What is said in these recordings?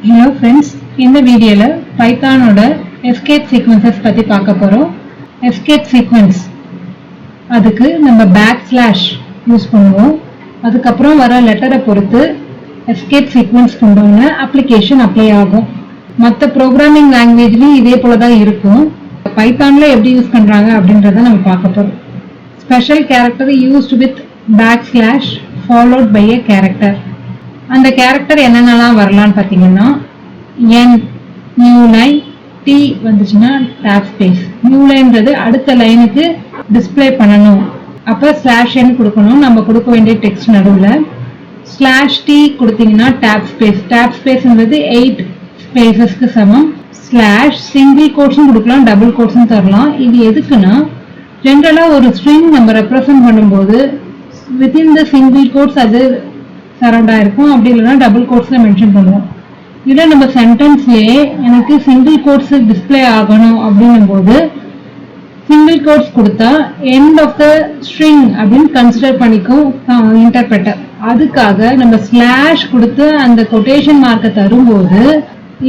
Hello friends, இந்த வீடியோல பைத்தானோட escape sequences பத்தி பார்க்க போறோம். எஸ்கேப் சீக்வென்ஸ் அதுக்கு நம்ம பேக்ஸ்லாஷ் யூஸ் பண்ணுவோம். அதுக்கப்புறம் வர லெட்டரை பொறுத்து எஸ்கேப் சீக்வென்ஸ் கொண்டான அப்ளிகேஷன் அப்ளை ஆகும். மற்ற ப்ரோக்ராமிங் லாங்குவேஜ்லயும் இதே போல தான் இருக்கும். பைத்தான்ல எப்படி யூஸ் பண்றாங்க அப்படின்றத நம்ம பார்க்க போறோம். Special character used with backslash followed by a character. அந்த கேரக்டர் என்னென்னலாம் வரலான்னு பார்த்தீங்கன்னா n நியூ லைன் t வந்துச்சுன்னா டேப் ஸ்பேஸ். நியூ லைன்றது அடுத்த லைனுக்கு டிஸ்பிளே பண்ணணும், அப்போ /n கொடுக்கணும். நம்ம கொடுக்க வேண்டிய டெக்ஸ்ட் நடுவில் /t கொடுத்தீங்கன்னா டேப் ஸ்பேஸ். டேப் ஸ்பேஸ்ன்றது 8 ஸ்பேசஸ்க்கு சமம். சிங்கிள் கோட்ஸும் கொடுக்கலாம், டபுள் கோட்ஸும் தரலாம். இது எதுக்குன்னா ஜென்ரலாக ஒரு ஸ்ட்ரிங் நம்ம ரெப்ரசன்ட் பண்ணும்போது வித்தின் த சிங்கிள் கோட்ஸ் அது சரௌண்ட் ஆயிருக்கும். அப்படி இல்லைன்னா டபுள் கோட்ஸ்ல மென்ஷன் பண்ணுவோம். இல்லை நம்ம சென்டென்ஸ்லயே எனக்கு சிங்கிள் கோட்ஸ் டிஸ்பிளே ஆகணும் அப்படின்னும் போது சிங்கிள் கோட்ஸ் கொடுத்தா எண்ட் ஆஃப் த ஸ்ட்ரிங் அப்படின்னு கன்சிடர் பண்ணிக்கும் இன்டர்பிரட்டர். அதுக்காக நம்ம ஸ்லாஷ் கொடுத்து அந்த கொட்டேஷன் மார்க்கை தரும்போது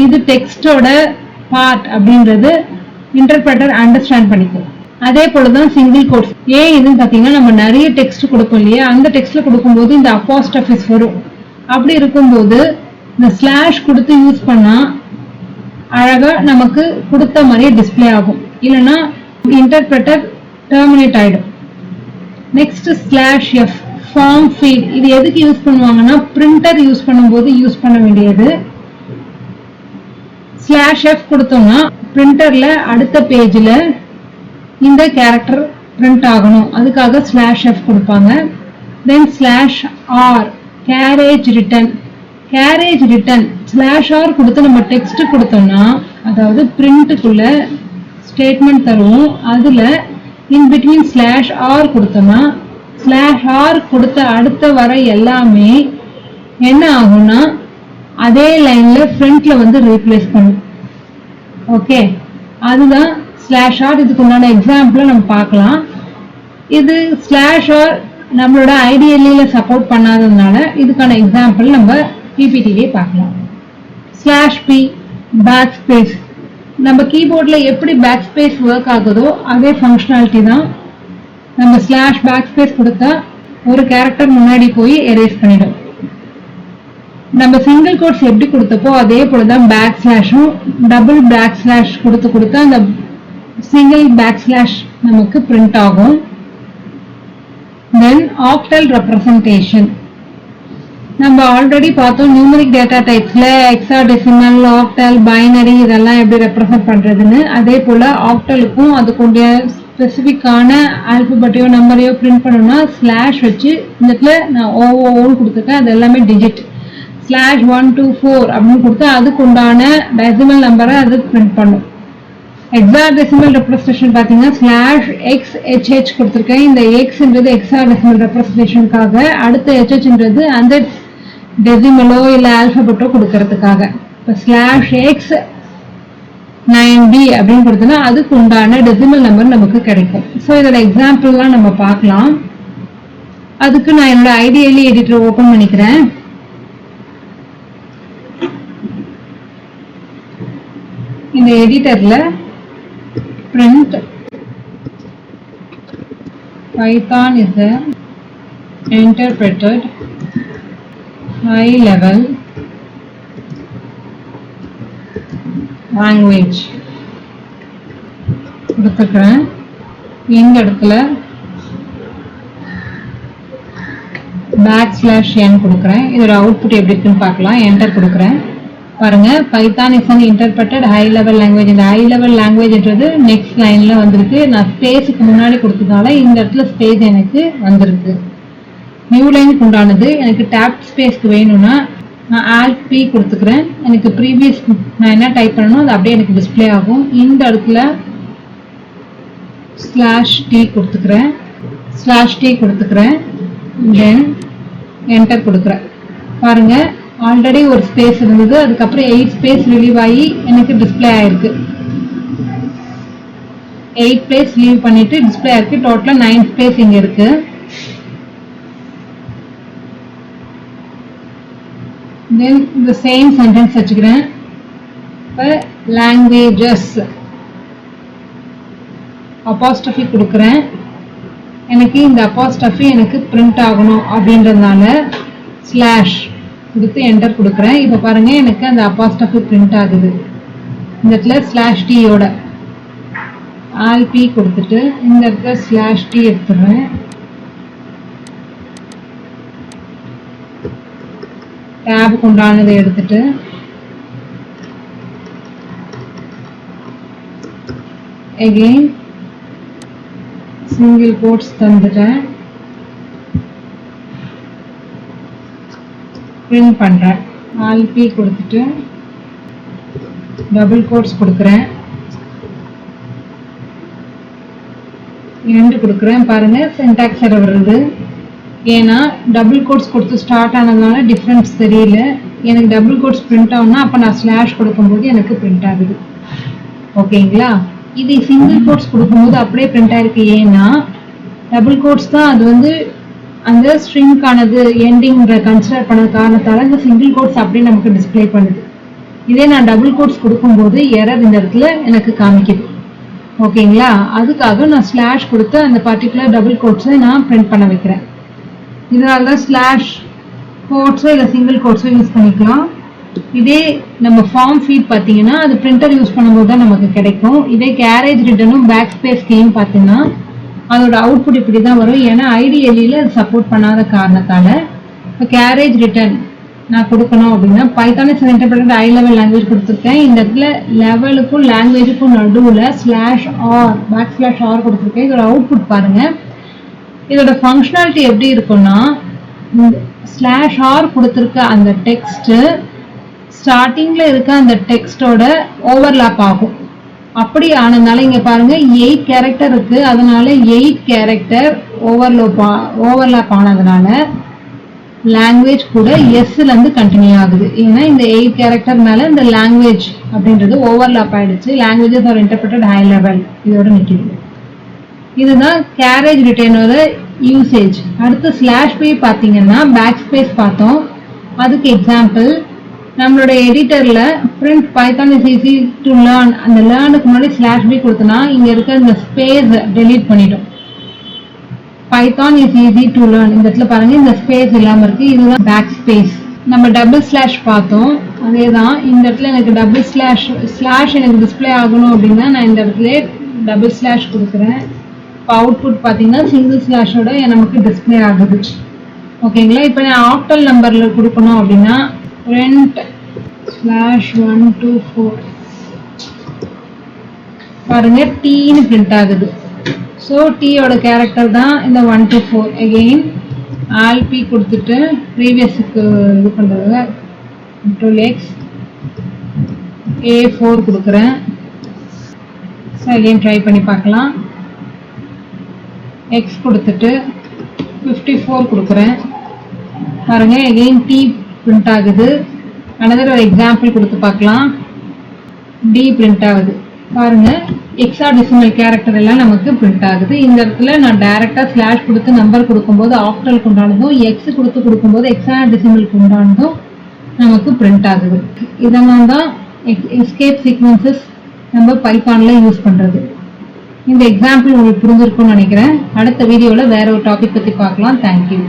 இது டெக்ஸ்டோட பார்ட் அப்படின்றது இன்டர்பிரட்டர் அண்டர்ஸ்டாண்ட் பண்ணிக்கும். அதே போலதான் சிங்கிள் கோட்ஸ். ஏன் இதுன்னு பாத்தீங்கன்னா நம்ம நிறைய டெக்ஸ்ட் கொடுப்போம் இல்லையா, அந்த டெக்ஸ்ட்ல கொடுக்கும்போது இந்த அப்போஸ்ட்ரோஃபிஸ் வரும். அப்படி இருக்கும்போது இந்த ஸ்லாஷ் கொடுத்து யூஸ் பண்ணா அழகா நமக்கு கொடுத்த மாதிரியே டிஸ்பிளே ஆகும். இல்லைன்னா இன்டர்பிரட்டர் டெர்மினேட் ஆயிடும். Next /f form feed. இது எதுக்கு யூஸ் பண்ணுவாங்கன்னா பிரிண்டர் யூஸ் பண்ணும்போது யூஸ் பண்ண வேண்டியது. /f கொடுத்தோம்னா பிரிண்டர்ல அடுத்த பேஜ்ல இந்த கேரக்டர் பிரிண்ட் ஆகணும், அதுக்காக /f கொடுப்பாங்க. Then /r carriage return. Carriage return /r கொடுத்து நம்ம டெக்ஸ்ட் கொடுத்தோம்னா, அதாவது பிரிண்ட்டுக்குள்ள ஸ்டேட்மெண்ட் தருவோம். அதுல இன் பிட்வீன் /r கொடுத்தோம்னா /r கொடுத்த அடுத்த வர எல்லாமே என்ன ஆகும்னா அதே லைன்ல ஃப்ரண்ட்ல வந்து ரீப்ளேஸ் பண்ணும். ஓகே, அதுதான் /r. இதுக்கு உண்டான எக்ஸாம்பிள் நம்ம பார்க்கலாம். இது /r நம்மளோட ஐடிஎல்ல சப்போர்ட் பண்ணாததுனால இதுக்கான எக்ஸாம்பிள் நம்ம பிபிடிலே பார்க்கலாம். /p back space. நம்ம கீபோர்ட்ல எப்படி பேக் ஸ்பேஸ் ஒர்க் ஆகுதோ அதே ஃபங்க்ஷனாலிட்டி தான். நம்ம பேக் ஸ்பேஸ் கொடுத்தா ஒரு கேரக்டர் முன்னாடி போய் எரேஸ் பண்ணிடும். நம்ம சிங்கிள் கோட்ஸ் எப்படி கொடுத்தப்போ அதே போலதான் பேக் ஸ்லாஷும் டபுள் பேக் ஸ்லாஷ் கொடுத்தா அந்த சிங்கிள் பேக் ஸ்லாஷ் நமக்கு பிரிண்ட் ஆகும். Then octal representation. நம்ம ஆல்ரெடி பார்த்தோம் நியூமரிக் டேட்டா டைப்ஸ்ல ஹெக்ஸாடெசிமல், ஆக்டல், பைனரி இதெல்லாம் எப்படி ரெப்ரசன்ட் பண்றதுன்னு. அதே போல ஆக்டலுக்கும் அதுக்குடைய ஸ்பெசிபிக்கான ஆல்பபெட்டையோ நம்பரையோ பிரிண்ட் பண்ணணும்னா ஸ்லாஷ் வச்சு இந்த இடத்துல நான் ஓன்னு கொடுத்துருக்கேன். அது எல்லாமே டிஜிட். /1 2 4 அப்படின்னு கொடுத்தா அதுக்கு உண்டான டெசிமல் நம்பரை அது பிரிண்ட் பண்ணும். ஹெக்ஸாடெசிமல் ரெப்ரசன்டேஷன் பார்த்தீங்கன்னா /XHH கொடுத்துருக்கேன். இந்த Xன்றது ஹெக்ஸாடெசிமல் ரெப்ரசன்டேஷனுக்காக, அடுத்த HHன்றது அந்த டெசிமலோ இல்லை ஆல்பபெட்டோ கொடுக்கறதுக்காக. இப்போ /X9B அப்படின்னு கொடுத்தோம்னா அதுக்கு உண்டான டெசிமல் நம்பர் நமக்கு கிடைக்கும். ஸோ இதோட எக்ஸாம்பிள்லாம் நம்ம பார்க்கலாம். அதுக்கு நான் என்னோட ஐடிஎல்இ எடிட்டர் ஓப்பன் பண்ணிக்கிறேன். இந்த எடிட்டர்ல print Python is a interpreted high level language கொடுத்துக்கிறேன். இந்த இடத்துல /n கொடுக்குறேன். இதோட அவுட்புட் எப்படி இருக்குன்னு பார்க்கலாம். என்டர் கொடுக்குறேன். பாருங்க, Python is an interpreted high level language. இந்த ஹை லெவல் லாங்குவேஜ்ன்றது நெக்ஸ்ட் லைன்ல வந்திருக்கு. நான் ஸ்பேஸுக்கு முன்னாடி கொடுத்ததால இந்த இடத்துல ஸ்பேஸ் எனக்கு வந்திருக்கு. நியூ லைனுக்கு உண்டானது. எனக்கு டேப் ஸ்பேஸ்க்கு வேணும்னா நான் Alt+P கொடுத்துக்கிறேன். எனக்கு ப்ரீவியஸ் நான் என்ன டைப் பண்ணணும் அது அப்படியே எனக்கு டிஸ்பிளே ஆகும். இந்த இடத்துல /t கொடுத்துக்கிறேன். தென் என்டர் கொடுக்குறேன். பாருங்க, ஆல்ரெடி ஒரு ஸ்பேஸ் இருந்தது, அதுக்கப்புறம் 8 ஸ்பேஸ் ரிலீவ் ஆகி எனக்கு டிஸ்பிளே ஆயிருக்கு. 8 ஸ்பேஸ் லீவ் பண்ணிட்டு டிஸ்பிளே ஆயிருக்கு. டோட்டலா 9 ஸ்பேஸ் இங்க இருக்கு. தென் இந்த சேம் சென்டென்ஸ் வச்சுக்கிறேன். இப்போ லாங்குவேஜஸ் அப்பாஸ்ட்ரஃபி கொடுக்குறேன். எனக்கு இந்த அப்பாஸ்ட்ரஃபி எனக்கு பிரிண்ட் ஆகணும் அப்படின்றதுனால ஸ்லாஷ் கொடுத்து என்டர் கொடுக்குறேன். இப்போ பாருங்க எனக்கு அந்த அப்பாஸ்ட்ரஃபி பிரிண்ட் ஆகுது. இந்த இடத்துல ஸ்லாஷ் டீயோட ஆல்பி கொடுத்துட்டு இந்த இடத்துல ஸ்லாஷ் டி எடுத்துடுறேன். டேபுக்கு உண்டானதை எடுத்துட்டு அகெயின் சிங்கிள் கோட்ஸ் தந்துட்டேன். பிரிண்ட் பண்றேன். ஆல்பி கொடுத்துட்டு டபுள் கோட்ஸ் கொடுக்குறேன். எண்டு கொடுக்குறேன். பாருங்க சின்டாக்ஸ் எரர் வருது. ஏன்னா டபுள் கோட்ஸ் கொடுத்து ஸ்டார்ட் ஆனதுனால டிஃப்ரென்ஸ் தெரியல. எனக்கு டபுள் கோட்ஸ் பிரிண்ட் ஆகும்னா அப்போ நான் ஸ்லாஷ் கொடுக்கும்போது எனக்கு பிரிண்ட் ஆகுது. ஓகேங்களா? இது சிங்கிள் கோட்ஸ் கொடுக்கும்போது அப்படியே பிரிண்ட் ஆயிருக்கு. ஏன்னா டபுள் கோட்ஸ் தான் அது வந்து அந்த ஸ்ட்ரிங்கானது எண்டிங்ன்ற கன்சிடர் பண்ண காரணத்தால இந்த சிங்கிள் கோட்ஸ் அப்படியே நமக்கு டிஸ்பிளே பண்ணுது. இதே நான் டபுள் கோட்ஸ் கொடுக்கும்போது எரர் இந்த இடத்துல எனக்கு காமிக்குது. ஓகேங்களா? அதுக்காக நான் ஸ்லாஷ் கொடுத்து அந்த பர்டிகுலர் டபுள் கோட்ஸை நான் பிரிண்ட் பண்ண வைக்கிறேன். இதனால தான் ஸ்லாஷ் கோட்ஸோ இல்லை சிங்கிள் கோட்ஸோ யூஸ் பண்ணிக்கலாம். இதே நம்ம ஃபார்ம் ஃபீட் பார்த்தீங்கன்னா அது பிரிண்டர் யூஸ் பண்ணும்போது தான் நமக்கு கிடைக்கும். இதே கேரேஜ் ரிட்டனும் பேக் ஸ்பேஸ் கீயும் பார்த்தீங்கன்னா அதோட அவுட்புட் இப்படி தான் வரும். ஏன்னா ஐடிஎல்இல அது சப்போர்ட் பண்ணாத காரணத்தால இப்போ கேரேஜ் ரிட்டன் நான் கொடுக்கணும் அப்படின்னா Python is interpreted high level language கொடுத்துருக்கேன். இந்த இடத்துல லெவலுக்கும் லாங்குவேஜுக்கும் நடுவில் slash R backslash R கொடுத்துருக்கேன். இதோட அவுட்புட் பாருங்க. இதோட ஃபங்க்ஷனாலிட்டி எப்படி இருக்குன்னா ஸ்லாஷ் ஆர் கொடுத்துருக்க அந்த டெக்ஸ்ட் ஸ்டார்டிங்ல இருக்க அந்த டெக்ஸ்டோட ஓவர்லாப் ஆகும். அப்படி ஆனதுனால இங்க பாருங்க 8 கேரக்டர் இருக்கு. அதனால 8 கேரக்டர் ஓவர்லாப் ஆனதுனால லாங்குவேஜ் கூட எஸ்ல இருந்து கண்டினியூ ஆகுது. ஏன்னா இந்த 8 கேரக்டர் மேல இந்த லாங்குவேஜ் அப்படின்றது ஓவர்லாப் ஆயிடுச்சு. Languages are interpreted high level இதோட நிற்கிது. இதுதான் கேரேஜ் ரிட்டனோட யூசேஜ். அடுத்து ஸ்லாஷ் பி பார்த்தீங்கன்னா பேக் ஸ்பேஸ் பார்த்தோம். அதுக்கு எக்ஸாம்பிள் நம்மளோட எடிட்டர்ல print Python is easy to learn அந்த லேர்னுக்கு முன்னாடி ஸ்லாஷ் பி கொடுத்தனா இங்க இருக்க இந்த ஸ்பேஸ் டெலீட் பண்ணிடும். Python is easy to learn இந்த இடத்துல பாருங்க இந்த ஸ்பேஸ் இல்லாம இருக்கு. இதுதான் பேக் ஸ்பேஸ். நம்ம டபுள் ஸ்லாஷ் பார்த்தோம். அதே தான் இந்த இடத்துல எனக்கு டபுள் ஸ்லாஷ் எனக்கு டிஸ்பிளே ஆகணும் அப்படின்னா நான் இந்த இடத்துல டபுள் ஸ்லாஷ் கொடுக்குறேன். இப்போ அவுட்புட் பார்த்தீங்கன்னா சிங்கிள் ஸ்லாஷோட நமக்கு டிஸ்பிளே ஆகுது. ஓகேங்களா? இப்போ நான் ஆக்டல் நம்பர்ல கொடுக்கணும் அப்படின்னா print /124 பாருங்க டீன்னு பிரிண்ட் ஆகுது. ஸோ டீயோட கேரக்டர் தான் இந்த 124. அகெயின் ஆல்பி கொடுத்துட்டு ப்ரீவியஸுக்கு இது பண்ணுறது Ctrl+X A4 கொடுக்குறேன். ஸோ அகெயின் ட்ரை பண்ணி பார்க்கலாம். எக்ஸ் கொடுத்துட்டு 54 கொடுக்குறேன். பாருங்க அகெயின் டி பிரிண்ட் ஆகுது. அனதர் ஒரு எக்ஸாம்பிள் கொடுத்து பார்க்கலாம். டி பிரிண்ட் ஆகுது. பாருங்க ஹெக்ஸாடெசிமல் கேரக்டர் எல்லாம் நமக்கு பிரிண்ட் ஆகுது. இந்த இடத்துல நான் டைரக்டா ஸ்லாஷ் கொடுத்து நம்பர் கொடுக்கும்போது ஆக்டலுக்கு உண்டானதும் எக்ஸ் கொடுக்கும்போது ஹெக்ஸாடெசிமலுக்கு உண்டானதும் நமக்கு பிரிண்ட் ஆகுது. இதெல்லாம் தான் எஸ்கேப் சீக்வன்சஸ் நம்ம பைத்தான்ல யூஸ் பண்றது. இந்த எக்ஸாம்பிள் உங்களுக்கு புரிஞ்சிருக்கும்னு நினைக்கிறேன். அடுத்த வீடியோல வேற ஒரு டாபிக் பத்தி பார்க்கலாம். தேங்க்யூ.